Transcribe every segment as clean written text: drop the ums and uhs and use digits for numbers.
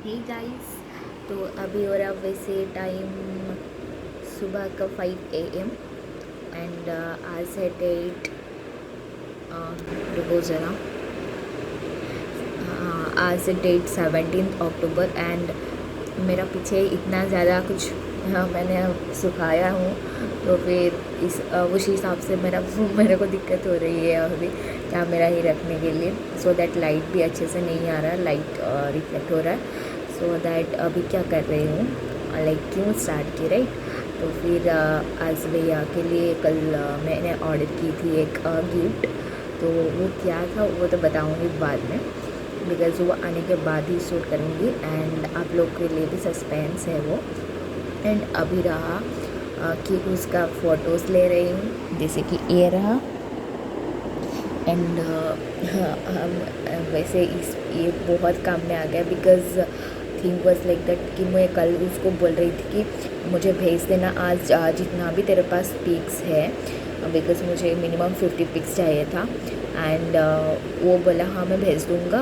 हे guys, तो अभी हो रहा वैसे टाइम सुबह का 5 AM एंड आज है डेट रुको ज़रा आज है डेट 17 अक्टूबर एंड मेरा पीछे इतना ज़्यादा कुछ मैंने सुखाया हूँ तो फिर उस हिसाब से मेरे को दिक्कत हो रही है अभी कैमरा ही रखने के लिए सो दैट लाइट भी अच्छे से नहीं आ रहा है, लाइट रिफ्लेक्ट हो रहा है। सो दैट अभी क्या कर रही हूँ लाइक क्यों स्टार्ट की राइट। तो फिर आज भैया के लिए कल मैंने ऑर्डर की थी एक गिफ्ट, तो वो क्या था वो तो बताऊँगी बाद में बिकॉज़ वो आने के बाद ही शूट करूँगी एंड आप लोग के लिए भी सस्पेंस है वो। एंड अभी रहा कि उसका फ़ोटोज़ ले रही हूँ जैसे कि ये रहा एंड वैसे ये बहुत काम में आ गया because thing was like that कि मैं कल उसको बोल रही थी कि मुझे भेज देना आज जितना भी तेरे पास पिक्स है बिकॉज़ मुझे मिनिमम 50 पिक्स चाहिए था एंड वो बोला हाँ मैं भेज दूँगा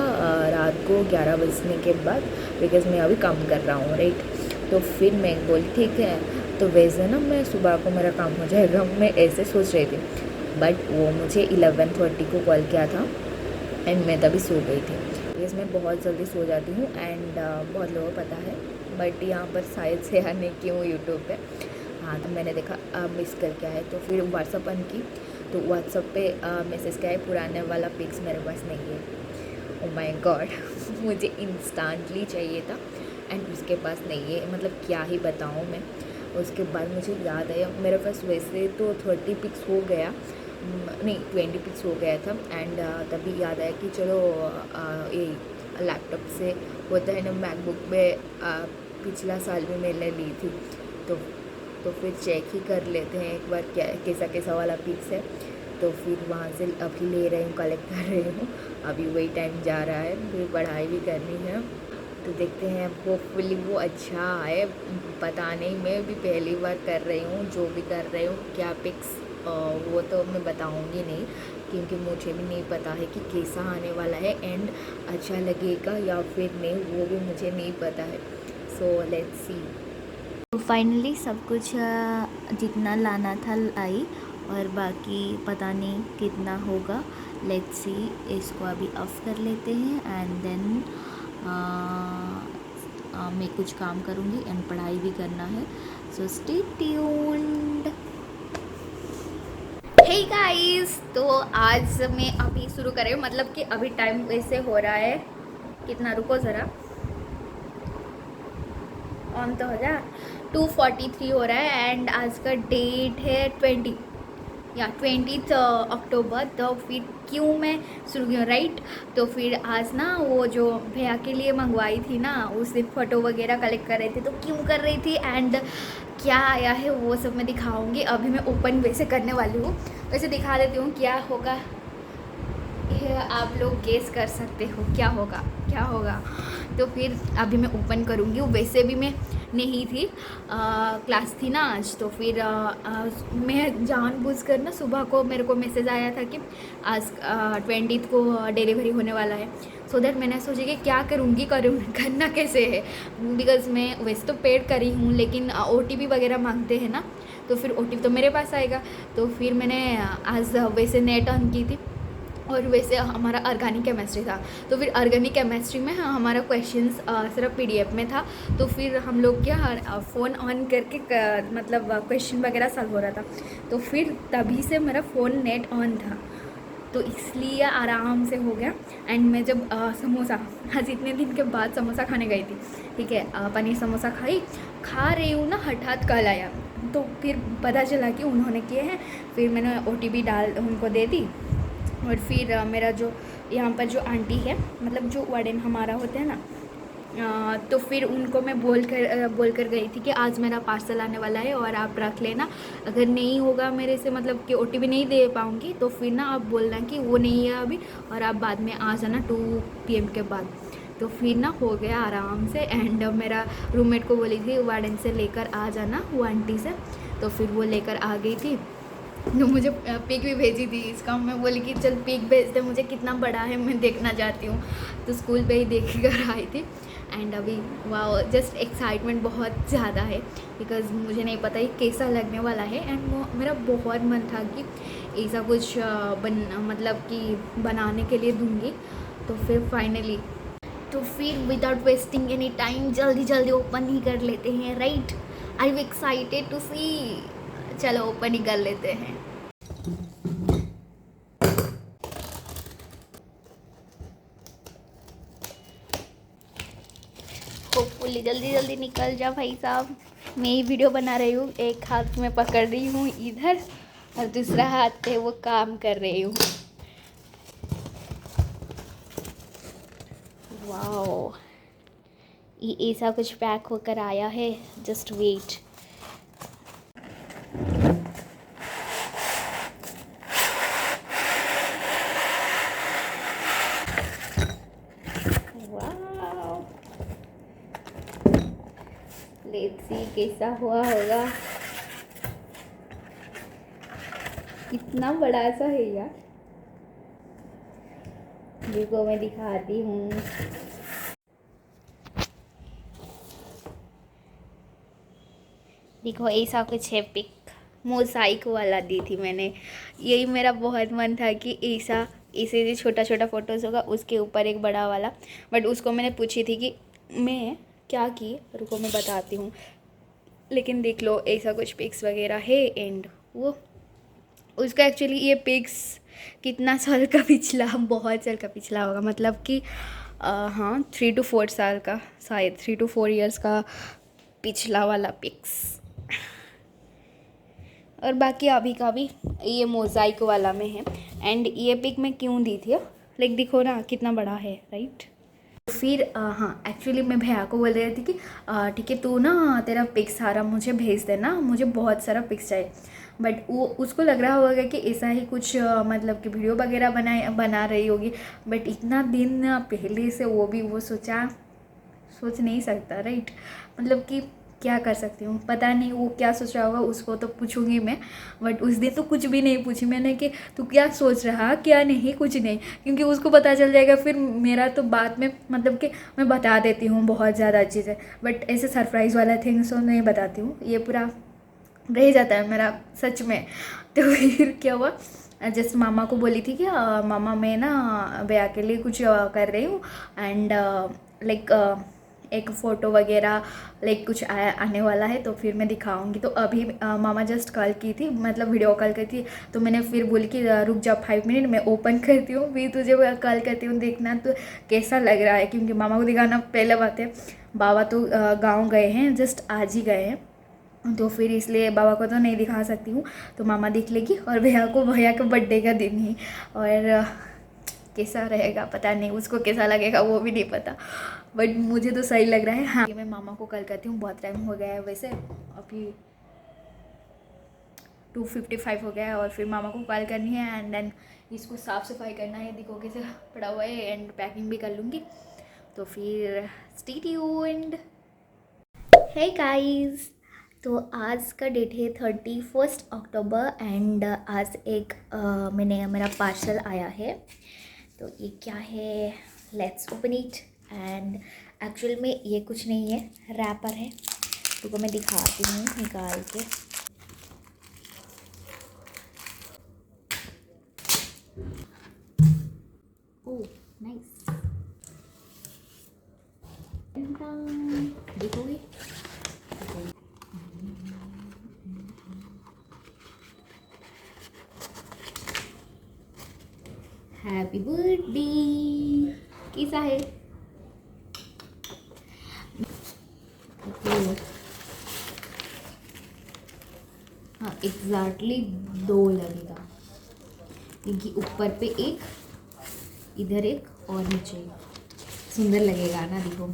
रात को 11 बजने के बाद बिकॉज़ मैं अभी काम कर रहा हूँ राइट। तो फिर मैं बोली ठीक है तो भेज देना, मैं सुबह को मेरा काम हो जाएगा, मैं ऐसे सोच रही थी। बट वो मुझे 11:30 को कॉल किया था एंड मैं तभी सो गई थी। बिकॉज़ मैं बहुत जल्दी सो जाती हूँ एंड बहुत लोगों को पता है बट यहाँ पर शायद से आने क्यों यूट्यूब पे। हाँ तो मैंने देखा मिस करके आए तो फिर व्हाट्सअप ऑन की तो व्हाट्सअप पे मैसेज क्या है पुराने वाला पिक्स मेरे पास नहीं है। ओ माय गॉड मुझे इंस्टेंटली चाहिए था एंड उसके पास नहीं है, मतलब क्या ही बताऊँ मैं। उसके बाद मुझे याद आया मेरे पास वैसे तो 30 पिक्स हो गया, नहीं 20 पिक्स हो गया था एंड तभी याद आया कि चलो ये लैपटॉप से होता है ना मैकबुक में पिछला साल भी मैंने ली थी तो फिर चेक ही कर लेते हैं एक बार क्या कैसा कैसा वाला पिक्स है। तो फिर वहाँ से अभी ले रही हूँ, कलेक्ट कर रही हूँ, अभी वही टाइम जा रहा है, फिर पढ़ाई भी करनी है तो देखते हैं होपफुली वो अच्छा आए। पता नहीं, मैं भी पहली बार कर रही हूँ, जो भी कर रही हूँ क्या पिक्स वो तो मैं बताऊँगी नहीं क्योंकि मुझे भी नहीं पता है कि कैसा आने वाला है एंड अच्छा लगेगा या फिर नहीं वो भी मुझे नहीं पता है। So let's see. तो फाइनली सब कुछ जितना लाना था लाई और बाकी पता नहीं कितना होगा। लेट्स सी, इसको अभी ऑफ कर लेते हैं एंड देन मैं कुछ काम करूँगी एंड पढ़ाई भी करना है। So stay tuned. Hey guys, तो आज मैं अभी शुरू कर रही हूँ, मतलब कि अभी टाइम वैसे हो रहा है कितना, रुको ज़रा ऑन तो हो जा, 2:43 हो रहा है एंड आज का डेट है 20 अक्टूबर। तो फिर क्यों मैं शुरू की राइट। तो फिर आज ना वो जो भैया के लिए मंगवाई थी ना उससे फ़ोटो वगैरह कलेक्ट कर रहे थे तो क्यों कर रही थी एंड क्या आया है वो सब मैं दिखाऊंगी। अभी मैं ओपन वैसे करने वाली हूँ, वैसे दिखा देती हूँ क्या होगा, आप लोग गेस कर सकते हो क्या होगा। तो फिर अभी मैं ओपन करूँगी। वैसे भी मैं नहीं थी, क्लास थी ना आज, तो फिर मैं जानबूझकर ना सुबह को मेरे को मैसेज आया था कि आज 20 को डिलीवरी होने वाला है। सो दैट मैंने सोचा कि क्या करना कैसे है बिकॉज़ मैं वैसे तो पेड करी हूँ लेकिन OTP वगैरह मांगते हैं ना, तो फिर OTP तो मेरे पास आएगा। तो फिर मैंने आज वैसे नेट ऑन की थी और वैसे हमारा ऑर्गेनिक केमिस्ट्री था तो फिर ऑर्गेनिक केमिस्ट्री में हमारा क्वेश्चंस सिर्फ PDF में था। तो फिर हम लोग क्या फ़ोन ऑन करके मतलब क्वेश्चन वगैरह सॉल्व हो रहा था, तो फिर तभी से मेरा फ़ोन नेट ऑन था तो इसलिए आराम से हो गया। एंड मैं जब समोसा आज इतने दिन के बाद समोसा खाने गई थी, ठीक है, पनीर समोसा खा रही हूँ ना, हठात कॉल आया तो फिर पता चला कि उन्होंने किए हैं। फिर मैंने OTP डाल उनको दे दी और फिर मेरा जो यहाँ पर जो आंटी है, मतलब जो वार्डन हमारा होते हैं ना, तो फिर उनको मैं बोल कर गई थी कि आज मेरा पार्सल आने वाला है और आप रख लेना, अगर नहीं होगा मेरे से मतलब कि OTP नहीं दे पाऊँगी तो फिर ना आप बोलना कि वो नहीं है अभी और आप बाद में आ जाना 2 PM के बाद। तो फिर ना हो गया आराम से एंड मेरा रूममेट को बोली थी वार्डन से लेकर आ जाना वो आंटी से, तो फिर वो लेकर आ गई थी। तो मुझे पिक भी भेजी थी इसका, मैं बोली कि चल पिक भेज दे, मुझे कितना बड़ा है मैं देखना चाहती हूँ। तो स्कूल पे ही देख कर आई थी एंड अभी वाओ जस्ट एक्साइटमेंट बहुत ज़्यादा है बिकॉज़ मुझे नहीं पता ये कैसा लगने वाला है। एंड मेरा बहुत मन था कि ऐसा कुछ मतलब कि बनाने के लिए दूँगी। तो फिर फाइनली तो फिर विदाउट वेस्टिंग एनी टाइम जल्दी जल्दी ओपन ही कर लेते हैं, right? I am excited to see. चलो ओपन ही कर लेते हैं। होपफुली जल्दी जल्दी निकल जा भाई साहब। मैं ही वीडियो बना रही हूँ, एक हाथ में पकड़ रही हूँ इधर और दूसरा हाथ पे वो काम कर रही हूँ। वाओ, ये ऐसा कुछ पैक होकर आया है, just wait. Wow, let's see कैसा हुआ होगा। कितना बड़ा सा है यार, देखो मैं दिखाती हूँ। देखो ऐसा कुछ है पिक, मोज़ाइक वाला दी थी मैंने। यही मेरा बहुत मन था कि ऐसा ऐसे जो छोटा छोटा फ़ोटोज़ होगा उसके ऊपर एक बड़ा वाला। बट उसको मैंने पूछी थी कि मैं क्या की, रुको मैं बताती हूँ। लेकिन देख लो ऐसा कुछ पिक्स वगैरह है। एंड वो उसका एक्चुअली ये पिक्स कितना साल का पिछला, बहुत साल का पिछला होगा, मतलब कि हाँ 3 to 4 साल का, शायद 3 to 4 ईयर्स का पिछला वाला पिक्स। और बाकी अभी का भी ये मोज़ाइक वाला में है। एंड ये पिक मैं क्यों दी थी, लाइक देखो ना कितना बड़ा है, राइट? फिर हाँ एक्चुअली मैं भैया को बोल रही थी कि ठीक है तू ना तेरा पिक सारा मुझे भेज देना, मुझे बहुत सारा पिक्स चाहिए। बट वो उसको लग रहा होगा कि ऐसा ही कुछ मतलब कि वीडियो वगैरह बना रही होगी। बट इतना दिन पहले से वो भी वो सोच नहीं सकता, राइट? मतलब कि क्या कर सकती हूँ, पता नहीं वो क्या सोच रहा होगा, उसको तो पूछूंगी मैं। बट उस दिन तो कुछ भी नहीं पूछी मैंने कि तू क्या सोच रहा क्या नहीं, कुछ नहीं, क्योंकि उसको पता चल जाएगा फिर मेरा तो बाद में, मतलब कि मैं बता देती हूँ बहुत ज़्यादा अच्छी से। बट ऐसे सरप्राइज़ वाला थिंग्स तो नहीं बताती हूँ, ये पूरा रह जाता है मेरा सच में। तो फिर क्या हुआ, जस्ट मामा को बोली थी कि मामा मैं ना भैया के लिए कुछ कर रही हूँ। एंड लाइक एक फ़ोटो वगैरह लाइक कुछ आने वाला है, तो फिर मैं दिखाऊंगी। तो अभी मामा जस्ट कॉल की थी, मतलब वीडियो कॉल की थी। तो मैंने फिर बोली कि रुक जा 5 मिनट, मैं ओपन करती हूँ फिर तुझे कॉल करती हूँ, देखना तो कैसा लग रहा है। क्योंकि मामा को दिखाना पहले बात है, बाबा तो गाँव गए हैं, जस्ट आज ही गए हैं। तो फिर इसलिए बाबा को तो नहीं दिखा सकती हूँ, तो मामा देख लेगी। और भैया का बर्थडे का दिन ही, और कैसा रहेगा पता नहीं, उसको कैसा लगेगा वो भी नहीं पता। बट मुझे तो सही लग रहा है। हाँ मैं मामा को कॉल करती हूँ, बहुत टाइम हो गया है वैसे, अभी 2:55 हो गया है। और फिर मामा को कॉल करनी है एंड देन इसको साफ़ सफाई करना है, देखो कैसे पड़ा हुआ है। एंड पैकिंग भी कर लूँगी। तो फिर स्टे ट्यून्ड। हे गाइस, तो आज का डेट है 31 अक्टूबर एंड आज एक मेरा पार्सल आया है। तो ये क्या है, let's open it. And actual में ये कुछ नहीं है, रैपर है। तो मैं दिखाती हूँ निकाल के। ओह नाइस, देखोगे हैप्पी बर्थडे, कैसा है? हाँ एग्जैक्टली 2 लगेगा, क्योंकि ऊपर पे एक, इधर एक और नीचे एक। सुंदर लगेगा ना, देखो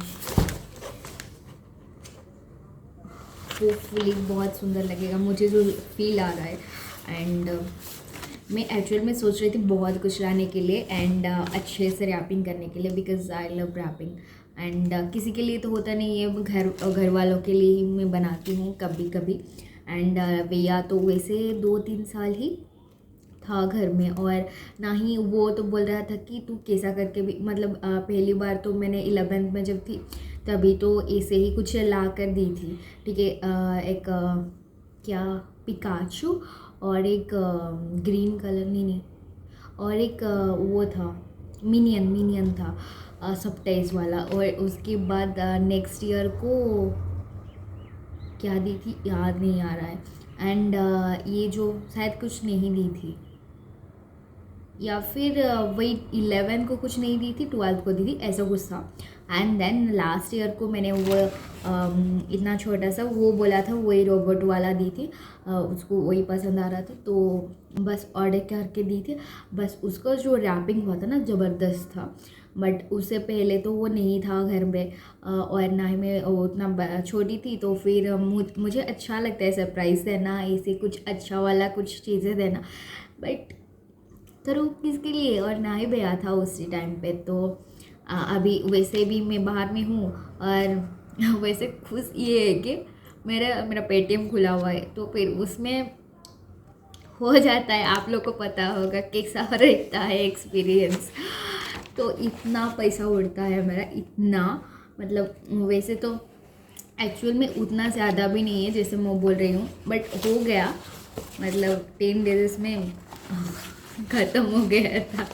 होपफुली बहुत सुंदर लगेगा, मुझे जो फील आ रहा है। एंड मैं एक्चुअल में सोच रही थी बहुत कुछ लाने के लिए एंड अच्छे से रैपिंग करने के लिए, because I love wrapping. And किसी के लिए तो होता नहीं है, घर वालों के लिए ही मैं बनाती हूँ कभी कभी। एंड भैया तो वैसे 2-3 साल ही था घर में, और ना ही वो तो बोल रहा था कि तू कैसा करके भी, मतलब पहली बार तो मैंने 11th में जब थी तभी तो ऐसे ही कुछ ला कर दी थी, ठीक है। एक क्या पिकाचू और एक ग्रीन कलर, नहीं, और एक वो था मिनियन था सबटाइज वाला। और उसके बाद नेक्स्ट ईयर को क्या दी थी याद नहीं आ रहा है। एंड ये जो शायद कुछ नहीं दी थी, या फिर वही 11 को कुछ नहीं दी थी, 12 को दी थी, ऐसा कुछ था। एंड देन लास्ट ईयर को मैंने वो इतना छोटा सा वो बोला था, वही रोबोट वाला दी थी। उसको वही पसंद आ रहा था तो बस ऑर्डर करके दी थी। बस उसका जो रैपिंग हुआ था ना, ज़बरदस्त था। बट उससे पहले तो वो नहीं था घर में, और ना ही मैं उतना छोटी थी। तो फिर मुझे अच्छा लगता है सरप्राइज़ देना, ऐसे कुछ अच्छा वाला कुछ चीज़ें देना। बट करूँ किसके लिए, और ना ही भैया था उसी टाइम पे। तो अभी वैसे भी मैं बाहर में हूँ, और वैसे खुश ये है कि मेरा पेटीएम खुला हुआ है, तो फिर उसमें हो जाता है। आप लोग को पता होगा कैसा रहता है एक्सपीरियंस। तो इतना पैसा उड़ता है मेरा, इतना, मतलब वैसे तो एक्चुअल में उतना ज़्यादा भी नहीं है जैसे मैं बोल रही हूँ, बट हो गया, मतलब 10 डेज में ख़त्म हो गया था।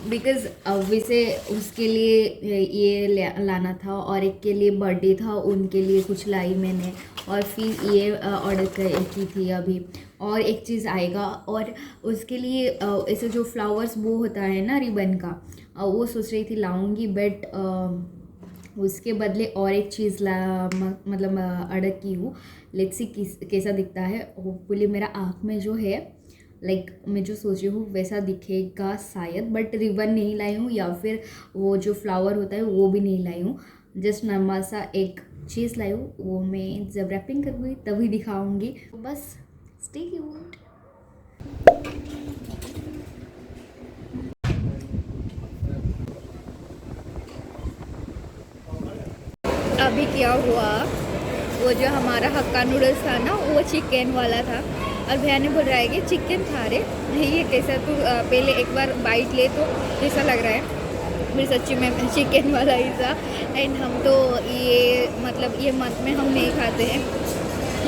बिकॉज़ वैसे उसके लिए ये लाना था, और एक के लिए बर्थडे था, उनके लिए कुछ लाई मैंने, और फिर ये ऑर्डर की थी अभी। और एक चीज़ आएगा, और उसके लिए ऐसे जो फ्लावर्स वो होता है ना रिबन का, वो सोच रही थी लाऊंगी। बट उसके बदले और एक चीज़ मतलब ऑर्डर की हूँ। लेट्स सी कैसा दिखता है। होपफुली मेरा आँख में जो है, लाइक मैं जो सोच रही हूँ वैसा दिखेगा शायद। बट रिबन नहीं लाई हूँ, या फिर वो जो फ्लावर होता है वो भी नहीं लाई हूँ। जस्ट नॉर्मल सा एक चीज़ लाई हूँ, वो मैं जब रैपिंग करूँगी तभी दिखाऊँगी। तो बस स्टे ट्यून्ड। अभी क्या हुआ, वो जो हमारा हक्का नूडल्स था ना, वो चिकन वाला था, और भैया ने बोल रहा है कि चिकन खा रहे नहीं, ये कैसा, तू पहले एक बार बाइट ले तो कैसा लग रहा है। मेरी सच्ची में चिकन वाला ही था। एंड हम तो ये मतलब ये मंथ में हम नहीं खाते हैं,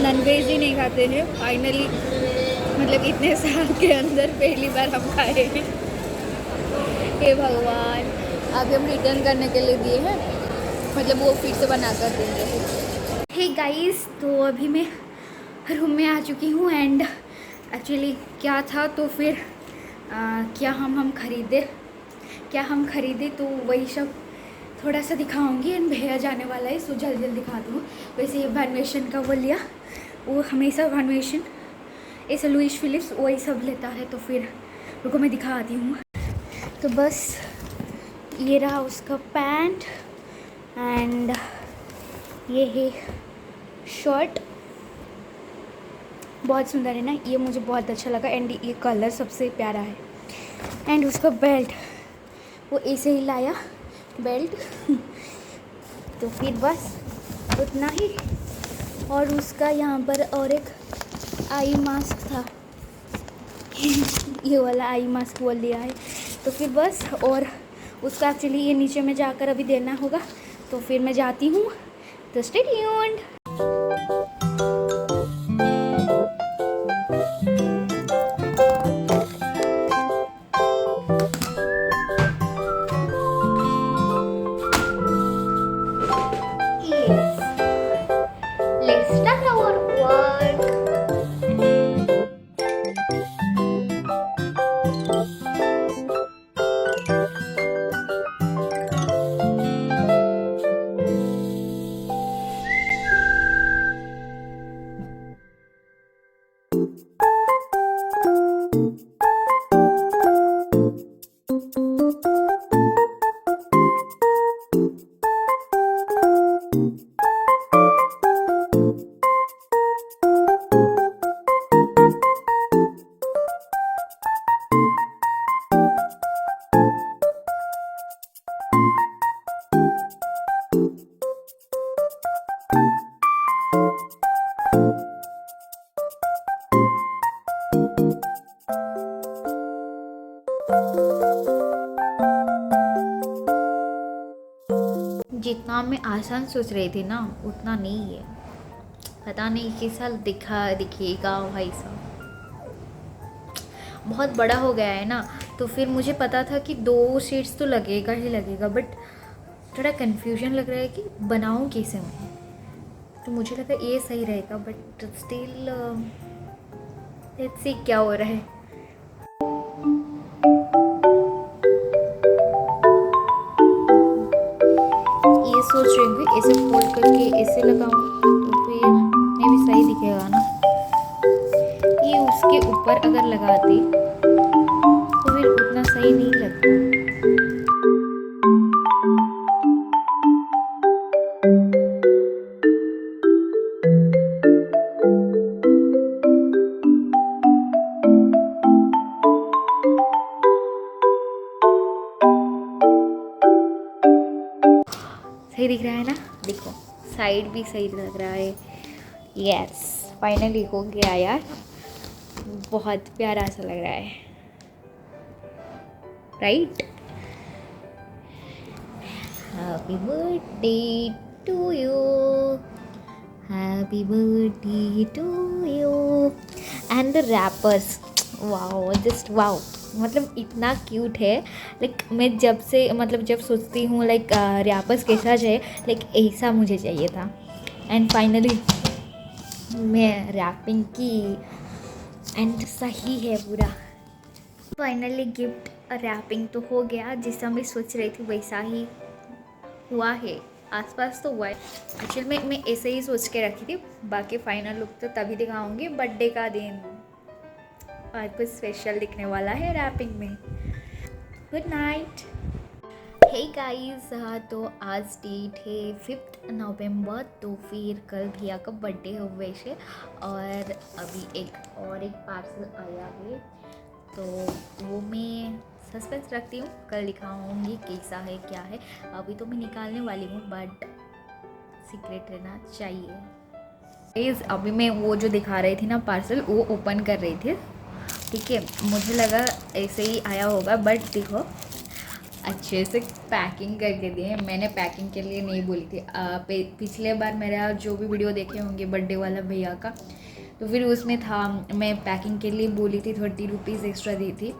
नॉनवेज ही नहीं खाते हैं फाइनली, मतलब इतने साल के अंदर पहली बार हम खाए हैं। हे भगवान, अभी हम रिटर्न करने के लिए दिए हैं, मतलब वो फिर से बना कर देंगे। हे गाइस, तो अभी मैं रूम में आ चुकी हूँ। एंड एक्चुअली क्या था, तो फिर क्या हम खरीदे तो वही सब थोड़ा सा दिखाऊंगी। एंड भैया जाने वाला है, सो जल्दी जल्दी दिखा दूँ। वैसे ये वैनवेशन का वो लिया, वो हमेशा वैनवेशन ऐसे लुइस फिलिप्स वही सब लेता है। तो फिर रुको मैं दिखा आती हूँ। तो बस ये रहा उसका पैंट, एंड ये है शर्ट, बहुत सुंदर है ना, ये मुझे बहुत अच्छा लगा। एंड ये कलर सबसे प्यारा है। एंड उसका बेल्ट वो ऐसे ही लाया बेल्ट। तो फिर बस उतना ही। और उसका यहाँ पर और एक आई मास्क था, ये वाला आई मास्क वो लिया है। तो फिर बस, और उसका एक्चुअली ये नीचे में जाकर अभी देना होगा, तो फिर मैं जाती हूँ। तो stay tuned. Let's start our work. जितना मैं आसान सोच रही थी ना, उतना नहीं है। पता नहीं किस साल दिखेगा भाई साहब, बहुत बड़ा हो गया है ना। तो फिर मुझे पता था कि 2 शीट्स तो लगेगा ही लगेगा, बट थोड़ा कन्फ्यूजन लग रहा है कि बनाऊँ कैसे मैं। तो मुझे लगा ये सही रहेगा, बट स्टिल लेट्स सी क्या हो रहा है। ये सोच रही हूँ कि ऐसे फोल्ड करके ऐसे लगाऊँ तो फिर मैं भी सही दिखेगा ना। ये उसके ऊपर अगर लगाते तो फिर उतना सही नहीं लगता। सही दिख रहा है ना, देखो साइड भी सही लग रहा है। यस, फाइनली हो गया यार, बहुत प्यारा सा लग रहा है, right. Happy birthday to you, happy birthday to you. And the wrappers, wow, just wow, मतलब इतना क्यूट है। लाइक मैं जब से मतलब जब सोचती हूँ लाइक रैपर्स कैसा चाहिए, लाइक ऐसा मुझे चाहिए था। एंड फाइनली मैं रैपिंग की एंड सही है पूरा। फाइनली गिफ्ट रैपिंग तो हो गया, जैसा मैं सोच रही थी वैसा ही हुआ है, आसपास तो हुआ है। एक्चुअली मैं ऐसे ही सोच के रखी थी, बाकी फाइनल लुक तो तभी दिखाऊंगी बर्थडे का दिन, और कुछ स्पेशल दिखने वाला है रैपिंग में। Good night. हे गाइस, तो आज डेट है 5 नवंबर, तो फिर कल भैया का बर्थडे हो वैसे, और अभी एक पार्सल आया है, तो वो मैं सस्पेंस रखती हूँ, कल दिखाऊंगी कैसा है क्या है। अभी तो मैं निकालने वाली हूँ, बट सीक्रेट रहना चाहिए। प्लीज़, अभी मैं वो जो दिखा रही थी ना पार्सल, वो ओपन कर रही थी, ठीक है। मुझे लगा ऐसे ही आया होगा, बट देखो अच्छे से पैकिंग करके दिए। मैंने पैकिंग के लिए नहीं बोली थी। पिछले बार मेरा जो भी वीडियो देखे होंगे बर्थडे वाला भैया का, तो फिर उसमें था मैं पैकिंग के लिए बोली थी, 30 रुपीज़ एक्स्ट्रा दी थी।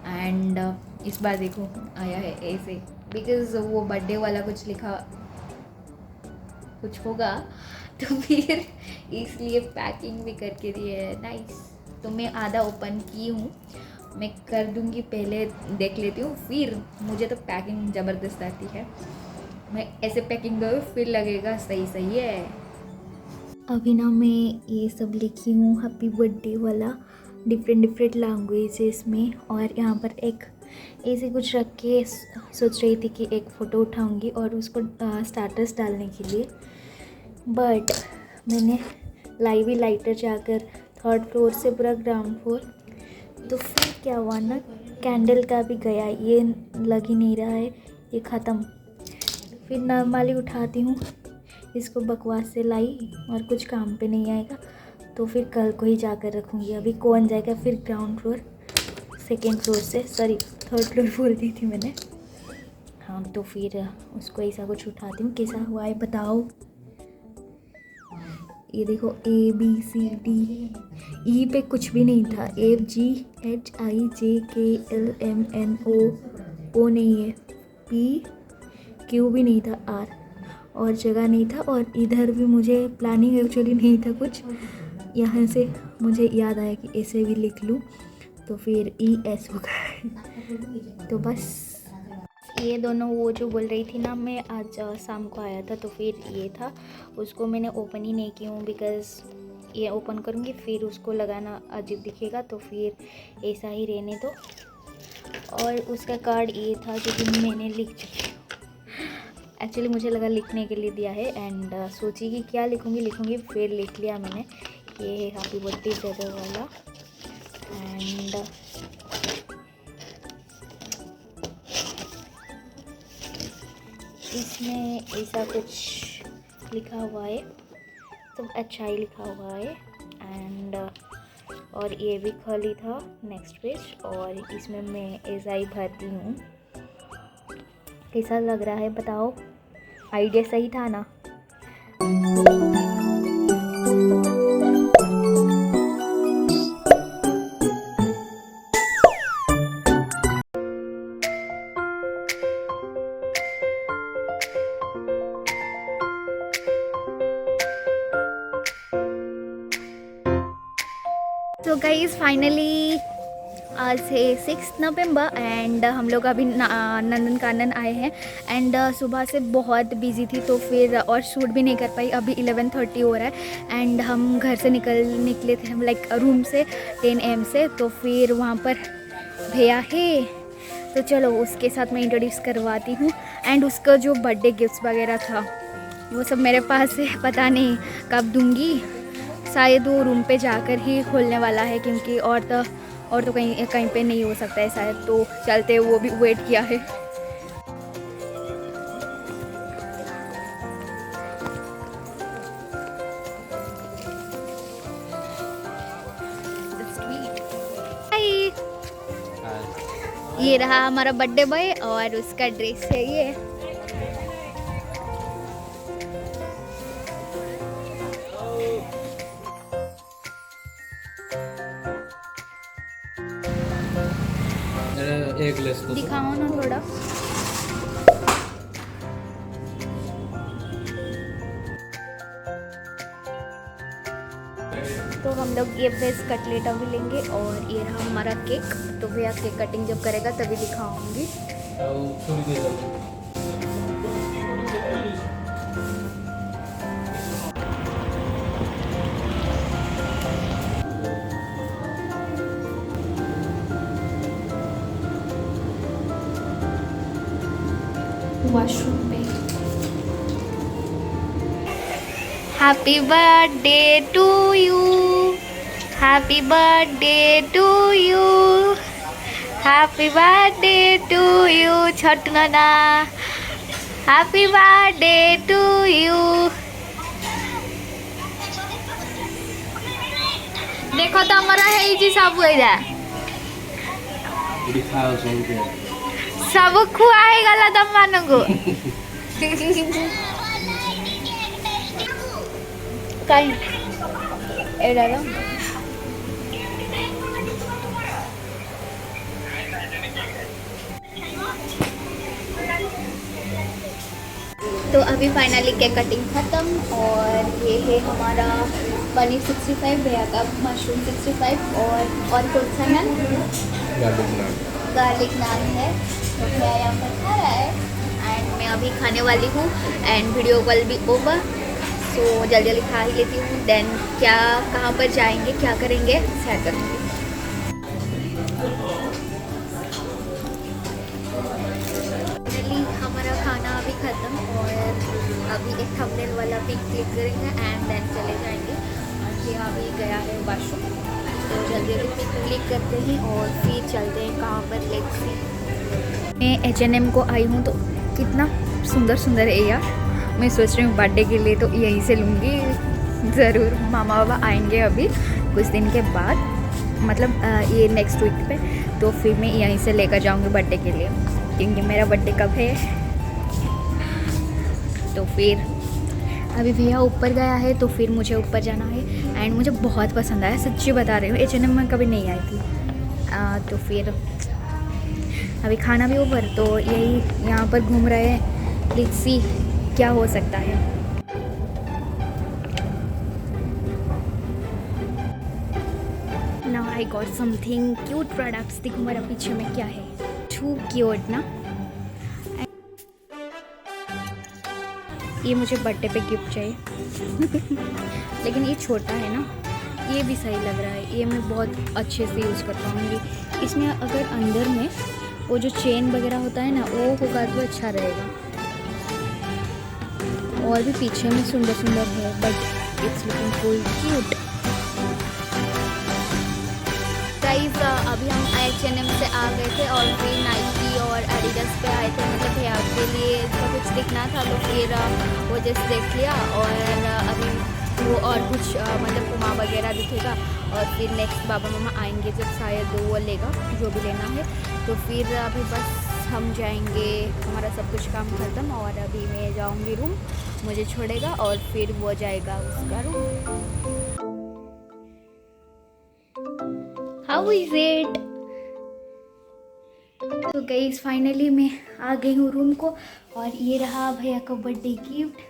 एंड इस बार देखो आया है ऐसे, बिकॉज़ वो बर्थडे वाला कुछ होगा, तो फिर इसलिए पैकिंग भी करके दिए है। नाइस। तो मैं आधा ओपन की हूँ, मैं कर दूँगी, पहले देख लेती हूँ, फिर मुझे तो पैकिंग ज़बरदस्त आती है। मैं ऐसे पैकिंग करूँ फिर लगेगा सही है। अभी ना मैं ये सब लिखी हूँ हैप्पी बर्थडे वाला, डिफरेंट लैंग्वेजेस में, और यहाँ पर एक ऐसे कुछ रख के सोच रही थी कि एक फ़ोटो उठाऊँगी और उसको स्टेटस डालने के लिए, बट मैंने लाइव ही लाइटर जाकर 3rd फ्लोर से पूरा ग्राउंड फ्लोर, तो फिर क्या हुआ ना, कैंडल का भी गया, ये लग ही नहीं रहा है, ये ख़त्म। फिर नॉर्मली उठाती हूँ इसको, बकवास से लाई और कुछ काम पे नहीं आएगा, तो फिर कल को ही जाकर रखूँगी। अभी कौन जाएगा फिर ग्राउंड फ्लोर, 2nd फ्लोर से, सॉरी 3rd फ्लोर बोल दी थी मैंने। हाँ, तो फिर उसको ऐसा कुछ उठाती हूँ। कैसा हुआ है बताओ। ये देखो ABCD, ई पे कुछ भी नहीं था, FGHIJKLMNO, ओ नहीं है, PQ भी नहीं था, R और जगह नहीं था, और इधर भी मुझे प्लानिंग एक्चुअली नहीं था कुछ। यहाँ से मुझे याद आया कि ऐसे भी लिख लूँ, तो फिर ES होगा। तो बस ये दोनों, वो जो बोल रही थी ना मैं आज शाम को आया था, तो फिर ये था, उसको मैंने ओपन ही नहीं की हूँ, बिकॉज़ ये ओपन करूँगी फिर उसको लगाना अजीब दिखेगा, तो फिर ऐसा ही रहने दो। और उसका कार्ड ये था जो कि मैंने लिख चुकी हूँ। एक्चुअली मुझे लगा लिखने के लिए दिया है, एंड सोची कि क्या लिखूँगी, फिर लिख लिया मैंने। ये है हैप्पी बर्थडे ब्रदर वाला, एंड इसमें ऐसा कुछ लिखा हुआ है, सब अच्छा ही लिखा हुआ है। एंड और ये भी खाली था नेक्स्ट पेज, और इसमें मैं ऐसा ही भरती हूँ। कैसा लग रहा है बताओ। आइडिया सही था ना। तो गाइस फाइनली आज है 6 नवंबर एंड हम लोग अभी नंदनकानन आए हैं एंड सुबह से बहुत बिजी थी तो फिर और शूट भी नहीं कर पाई। अभी 11:30 हो रहा है एंड हम घर से निकले थे लाइक रूम से 10 AM से। तो फिर वहाँ पर भैया है तो चलो उसके साथ मैं इंट्रोड्यूस करवाती हूँ। एंड उसका जो बर्थडे गिफ्ट्स वगैरह था वो सब मेरे पास है, पता नहीं कब दूँगी। शायद वो रूम पे जाकर ही खोलने वाला है क्योंकि और तो कहीं पे नहीं हो सकता है शायद। तो चलते वो भी वेट किया है। हाय, ये रहा हमारा बर्थडे बॉय और उसका ड्रेस है ये। एक लेस तो दिखाओ ना थोड़ा। तो हम लोग ये वेज कटलेट अभी लेंगे और ये रहा हमारा केक। तो भैया केक कटिंग जब करेगा तभी दिखाऊंगी। वॉशरूम पे happy birthday to you, happy birthday to you, happy birthday to you Chhotu नाना, हैप्पी बर्थडे टू यू। देखो तो हमारा है जी सब सब खुआई गला तम मानगो कहीं एड़ा लो। तो अभी फाइनली केक कटिंग ख़त्म और ये है हमारा पनीर 65, भैया का मशरूम 65 और कौन सा नान? गार्लिक नान है। तो भैया यहाँ पर खा रहा है एंड मैं अभी खाने वाली हूँ एंड वीडियो कॉल भी ओवर। तो जल्दी जल्दी खा ही लेती हूँ देन क्या कहाँ पर जाएंगे क्या करेंगे शेयर करूँगी। फाइनली हमारा खाना अभी ख़त्म और अभी एक थंबनेल वाला पिक क्लिक करेंगे एंड देन चले जाएंगे। भैया अभी गया है वॉशरूम तो जल्दी जल्दी पिक क्लिक करते हैं और फिर चलते हैं कहाँ पर लेट्स सी। मैं H&M को आई हूँ तो कितना सुंदर सुंदर है यार। मैं सोच रही हूँ बर्थडे के लिए तो यहीं से लूँगी ज़रूर। मामा बाबा आएंगे अभी कुछ दिन के बाद, मतलब ये नेक्स्ट वीक पे। तो फिर मैं यहीं से लेकर जाऊँगी बर्थडे के लिए क्योंकि मेरा बर्थडे कब है। तो फिर अभी भैया ऊपर गया है तो फिर मुझे ऊपर जाना है एंड मुझे बहुत पसंद आया, सच्ची बता रही हूँ। H&M में कभी नहीं आई थी। तो फिर अभी खाना भी ऊपर तो यही यहाँ पर घूम रहे हैं। लेट्स सी क्या हो सकता है। Now I got something cute products. देखो मेरा पीछे में क्या है, टू क्यूट ना। ये मुझे बर्थडे पे गिफ्ट चाहिए लेकिन ये छोटा है ना, ये भी सही लग रहा है। ये मैं बहुत अच्छे से यूज़ कर पाऊँगी। इसमें अगर अंदर में वो जो चेन वगैरह होता है ना वो होगा तो अच्छा रहेगा। और भी पीछे में सुंदर सुंदर है but it's looking full cute. Guys अभी हम H&M से आ गए थे और फिर नाइकी और एडिडास पे आए थे। मतलब भैया के लिए इसका कुछ दिखना था तो फिर वो जस्ट देख लिया और अभी वो और कुछ मतलब पुमा वगैरह दिखेगा और फिर नेक्स्ट बाबा मामा आएंगे जब शायद वो लेगा जो भी लेना है। तो फिर अभी बस हम जाएंगे, हमारा सब कुछ काम खत्म, और अभी मैं जाऊंगी रूम, मुझे छोड़ेगा और फिर वो जाएगा उसका रूम। How is it? तो गाइस फाइनली मैं आ गई हूँ रूम को, और ये रहा भैया का बर्थडे गिफ्ट।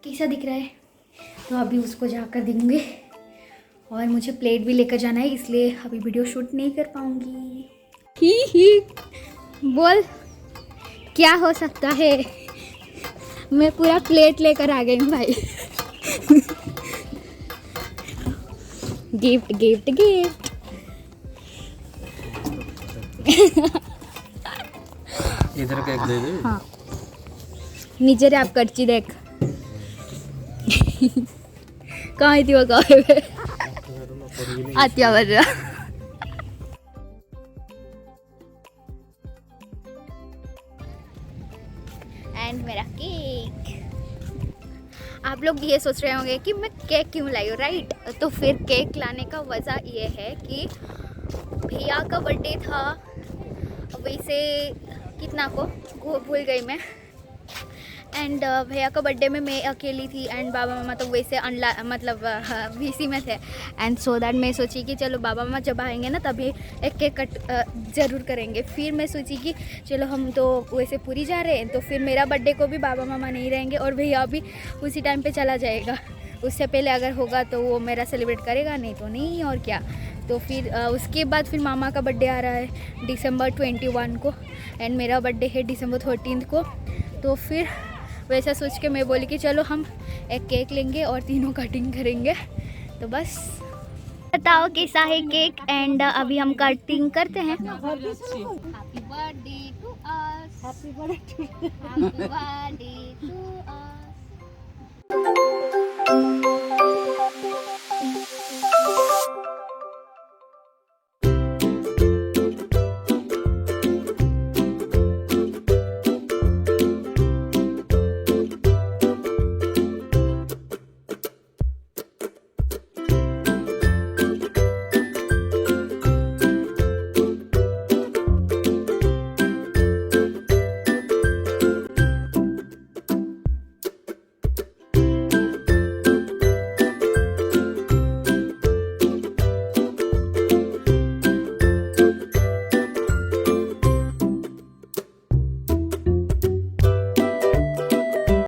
कैसा दिख रहा है? तो अभी उसको जाकर देंगे, और मुझे प्लेट भी लेकर जाना है, इसलिए अभी वीडियो शूट नहीं कर पाऊंगी। ही बोल, क्या हो सकता है? मैं पूरा प्लेट लेकर आ गई हूँ भाई। Gift gift gift. इधर केक दे दे। हाँ नीचे रे, आप कर्ची देख। कहाँ थी वो? कहाँ आत्या बज रहा। एंड मेरा केक। आप लोग ये सोच रहे होंगे कि मैं केक क्यों लाई हूँ, राइट? तो फिर केक लाने का वजह ये है कि भैया का बर्थडे था, वैसे कितना को भूल गई मैं। एंड भैया का बर्थडे में मैं अकेली थी, एंड बाबा मामा तो वैसे मतलब वीसी में थे। एंड सो दैट मैं सोची कि चलो बाबा मामा जब आएंगे ना तभी एक केक कट ज़रूर करेंगे। फिर मैं सोची कि चलो हम तो वैसे पूरी जा रहे हैं, तो फिर मेरा बर्थडे को भी बाबा मामा नहीं रहेंगे और भैया भी उसी टाइम पे चला जाएगा। उससे पहले अगर होगा तो वो मेरा सेलिब्रेट करेगा, नहीं तो नहीं, और क्या। तो फिर उसके बाद फिर मामा का बर्थडे आ रहा है December 21 को, एंड मेरा बर्थडे है December 13 को। तो फिर वैसा सोच के मैं बोली कि चलो हम एक केक लेंगे और तीनों कटिंग करेंगे। तो बस बताओ कैसा है केक, एंड अभी हम कटिंग करते हैं। Happy birthday to us, happy birthday to